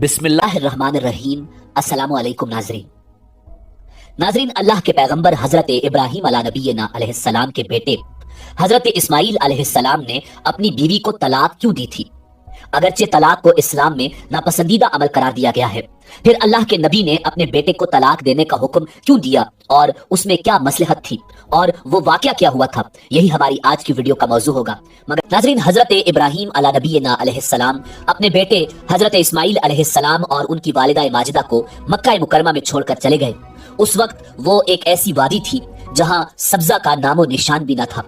बिस्मिल्लाहिर्रहमानिर्रहीम। अस्सलामु अलैकुम नाज़रीन, अल्लाह के पैगंबर हजरत इब्राहीम अला नबीना अलैहिस्सलाम के बेटे हजरत इस्माइल अलैहिस्सलाम ने अपनी बीवी को तलाक क्यों दी थी? अगरचे तलाक को इस्लाम में नापसंदीदा अमल करार दिया गया है, फिर अल्लाह के नबी ने अपने बेटे को तलाक देने का हुक्म क्यों दिया और उसमें क्या मसलहत थी और वो वाकया क्या हुआ था, यही हमारी आज की वीडियो का मौजू होगा। मगर नाज़रीन, हजरत इब्राहीम अला नबीना अलैहिस्सलाम अपने बेटे हजरत इस्माइल अलैहिस्सलाम और उनकी वालिदा माजिदा को मक्का मुकरमा में छोड़कर चले गए। उस वक्त वो एक ऐसी वादी थी जहाँ सब्जा का नामो निशान भी न था।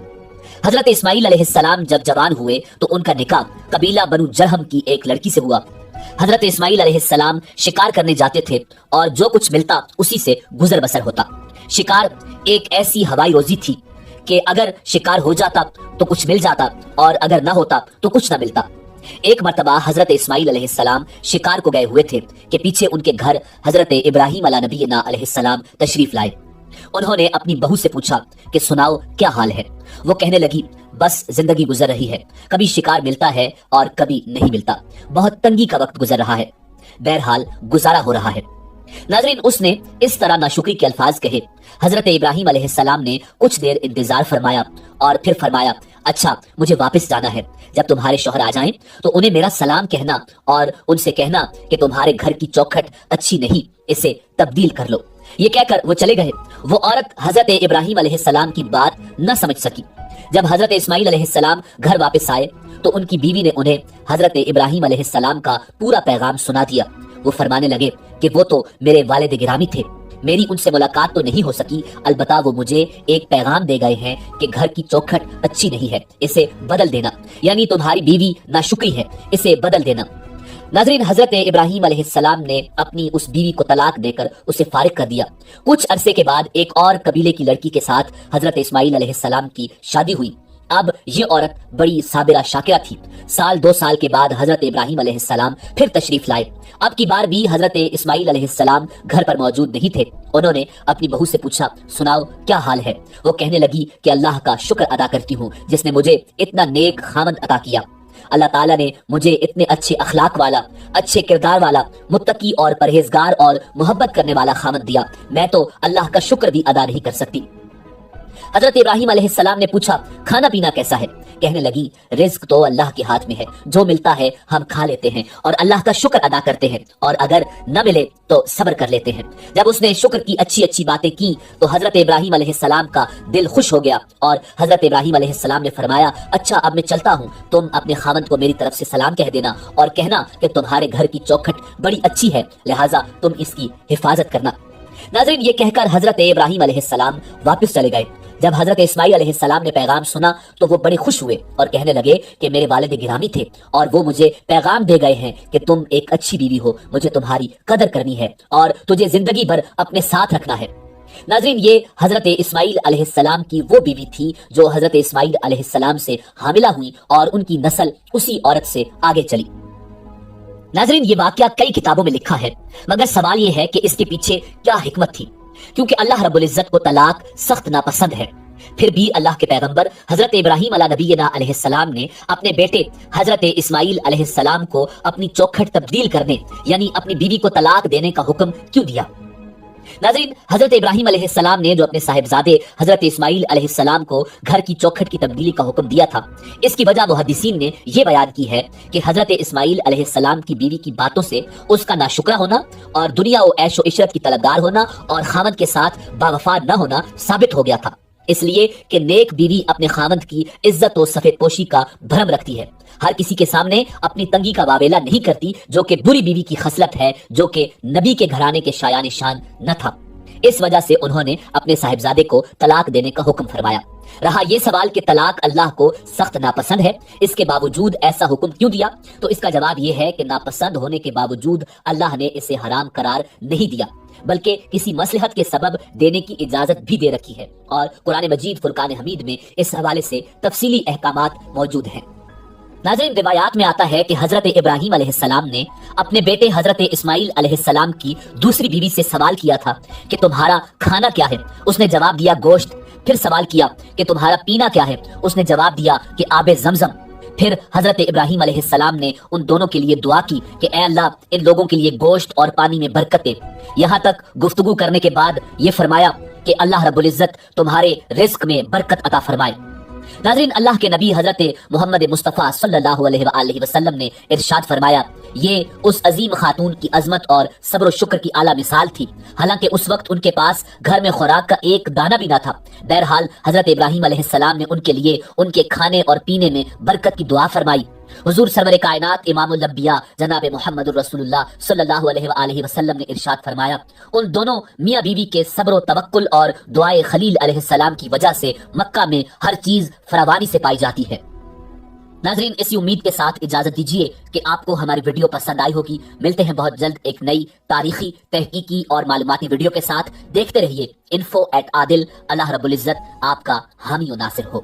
हजरत इस्माइल अलैहिस्सलाम जब जवान हुए तो उनका निकाह कबीला बनु जरहम की एक लड़की से हुआ। हजरत इस्माइल अलैहिस्सलाम शिकार करने जाते थे और जो कुछ मिलता उसी से गुजर बसर होता। शिकार एक ऐसी हवाई रोजी थी कि अगर शिकार हो जाता तो कुछ मिल जाता और अगर ना होता तो कुछ ना मिलता। एक मर्तबा हजरत इस्माइल अलैहिस्सलाम शिकार को गए हुए थे कि पीछे उनके घर हजरत इब्राहीम अला नबीना अलैहिस्सलाम तशरीफ लाए। उन्होंने अपनी बहू से पूछा कि सुनाओ क्या हाल है। वो कहने लगी, बस जिंदगी गुजर रही है, कभी शिकार मिलता है और कभी नहीं मिलता, बहुत तंगी का वक्त गुजर रहा है, बहरहाल गुजारा हो रहा है। नाज़रीन, उसने इस तरह नाशुक्री के अल्फाज कहे। हजरत इब्राहीम अलैहिस्सलाम ने कुछ देर इंतजार फरमाया और फिर फरमाया, अच्छा मुझे वापस जाना है, जब तुम्हारे शौहर आ जाएं तो उन्हें मेरा सलाम कहना और उनसे कहना कि तुम्हारे घर की चौखट अच्छी नहीं, इसे तब्दील कर लो। ये कहकर वो चले गए। वो औरत हजरत इब्राहीम अलैहिस्सलाम की बात न समझ सकी। जब हजरत इस्माइल अलैहिस्सलाम घर वापस आए तो उनकी बीवी ने उन्हें हजरत इब्राहीम अलैहिस्सलाम का पूरा पैगाम सुना दिया। वो फरमाने लगे कि वो तो मेरे वालिद गिरामी थे, मेरी उनसे मुलाकात तो नहीं हो सकी, अलबत्ता वो मुझे एक पैगाम दे गए हैं कि घर की चौखट अच्छी नहीं है, इसे बदल देना, यानी तुम्हारी बीवी नाशुक्री है, इसे बदल देना। नाज़रीन, हजरत इब्राहीम अलैहिस्सलाम ने अपनी उस बीवी को तलाक देकर उसे फारिग कर दिया। कुछ अरसे के बाद एक और कबीले की लड़की के साथ हजरत इस्माइल अलैहिस्सलाम की शादी हुई। अब ये औरत बड़ी साबिरा शाकिरा थी। साल 2 साल के बाद हजरत इब्राहीम अलैहिस्सलाम फिर तशरीफ लाए। अब की बार भी हजरत इस्माइल अलैहिस्सलाम घर पर मौजूद नहीं थे। उन्होंने अपनी बहू से पूछा, सुनाओ क्या हाल है। वो कहने लगी कि अल्लाह का शुक्र अदा करती हूँ जिसने मुझे इतना नेक खामद अता किया। अल्लाह ताला ने मुझे इतने अच्छे अखलाक वाला, अच्छे किरदार वाला, मुत्तकी और परहेजगार और मोहब्बत करने वाला खामद दिया। मैं तो अल्लाह का शुक्र भी अदा नहीं कर सकती। हजरत इब्राहीम अलैहिस्सलाम ने पूछा, खाना पीना कैसा है? कहने लगी, रिज्क तो अल्लाह के हाथ में है, जो मिलता है हम खा लेते हैं और अल्लाह का शुक्र अदा करते हैं, और अगर न मिले तो सब्र कर लेते हैं। जब उसने शुक्र की अच्छी अच्छी बातें की तो हजरत इब्राहीम अलैहिस्सलाम का दिल खुश हो गया और हजरत इब्राहीम अलैहिस्सलाम ने फरमाया, अच्छा अब मैं चलता हूँ, तुम अपने खामद को मेरी तरफ से सलाम कह देना और कहना कि तुम्हारे घर की चौखट बड़ी अच्छी है, लिहाजा तुम इसकी हिफाजत करना। नाज़रीन, ये कहकर हजरत इब्राहीम अलैहिस्सलाम वापस चले गए। जब हजरत इस्माइल अलैहिस्सलाम ने पैगाम सुना तो वो बड़े खुश हुए और कहने लगे कि मेरे वालिद गिरामी थे और वो मुझे पैगाम दे गए हैं कि तुम एक अच्छी बीवी हो, मुझे तुम्हारी कदर करनी है और तुझे जिंदगी भर अपने साथ रखना है। नाज़रीन, ये हजरत इस्माइल अलैहिस्सलाम की वो बीवी थी जो हजरत इस्माइल अलैहिस्सलाम से हामिला हुई और उनकी नस्ल उसी औरत से आगे चली। नाज़रीन, ये वाकया कई किताबों में लिखा है, मगर सवाल ये है कि इसके पीछे क्या हिकमत थी, क्योंकि अल्लाह रब्बुल इज्जत को तलाक सख्त नापसंद है। फिर भी अल्लाह के पैगंबर हजरत इब्राहीम अला नबीना अलैहिस्सलाम ने अपने बेटे हजरत इस्माइल अलैहिस्सलाम को अपनी चौखट तब्दील करने, यानी अपनी बीवी को तलाक देने का हुक्म क्यों दिया? नाज़रीन, हजरत इब्राहीम अलैहिस्सलाम ने जो अपने साहिबजादे हजरत इस्माइल अलैहिस्सलाम को घर की चौखट की तब्दीली का हुक्म दिया था, इसकी वजह मुहद्दिसीन ने यह बयान की है कि हजरत इस्माइल अलैहिस्सलाम की बीवी की बातों से उसका नाशुक्रा होना और दुनिया व ऐशो इशरत की तलबदार होना और खामद के साथ बावफा न होना साबित हो गया था। इसलिए कि नेक बीवी अपने खामद की इज्जत और सफेद पोशी का भरम रखती है, हर किसी के सामने अपनी तंगी का वावेला नहीं करती, जो कि बुरी बीवी की खसलत है, जो कि नबी के घराने के शायान शान न था। इस वजह से उन्होंने अपने साहिबजादे को तलाक देने का हुक्म फरमाया। रहा ये सवाल कि तलाक अल्लाह को सख्त नापसंद है, इसके बावजूद ऐसा हुक्म क्यों दिया, तो इसका जवाब ये है कि नापसंद होने के बावजूद अल्लाह ने इसे हराम करार नहीं दिया, बल्कि किसी मसलहत के सबब देने की इजाजत भी दे रखी है, और कुरान मजीद फुरकान हमीद में इस हवाले से तफसीली अहकामात मौजूद हैं। नाज़रीन, रिवायात में आता है कि हजरत इब्राहीम अलैहिस्सलाम ने अपने बेटे हजरत इस्माइल अलैहिस्सलाम की दूसरी बीवी से सवाल किया था कि तुम्हारा खाना क्या है? उसने जवाब दिया गोश्त। फिर सवाल किया कि तुम्हारा पीना क्या है? उसने जवाब दिया कि आबे ज़मज़म। پھر حضرت ابراہیم علیہ السلام نے ان دونوں کے لیے دعا کی کہ اے اللہ ان لوگوں کے لیے گوشت اور پانی میں برکت دے۔ یہاں تک گفتگو کرنے کے بعد یہ فرمایا کہ اللہ رب العزت تمہارے رزق میں برکت عطا فرمائے۔ ناظرین، اللہ کے نبی حضرت محمد مصطفیٰ صلی اللہ علیہ وآلہ وسلم نے ارشاد فرمایا، یہ اس عظیم خاتون کی عظمت اور صبر و شکر کی اعلیٰ مثال تھی، حالانکہ اس وقت ان کے پاس گھر میں خوراک کا ایک دانہ بھی نہ تھا۔ بہرحال حضرت ابراہیم علیہ السلام نے ان کے لیے ان کے کھانے اور پینے میں برکت کی دعا فرمائی۔ حضور سرور کائنات امام الانبیاء جناب محمد الرسول اللہ صلی اللہ علیہ وآلہ وسلم نے ارشاد فرمایا، ان دونوں میاں بیوی کے صبر و توکل اور دعائے خلیل علیہ السلام کی وجہ سے مکہ میں ہر چیز فراوانی سے پائی جاتی ہے۔ ناظرین، اسی امید کے ساتھ اجازت دیجیے کہ آپ کو ہماری ویڈیو پسند آئی ہوگی۔ ملتے ہیں بہت جلد ایک نئی تاریخی، تحقیقی اور معلوماتی ویڈیو کے ساتھ۔ دیکھتے رہیے info@adil۔ اللہ رب العزت آپ کا حامی و ناصر ہو۔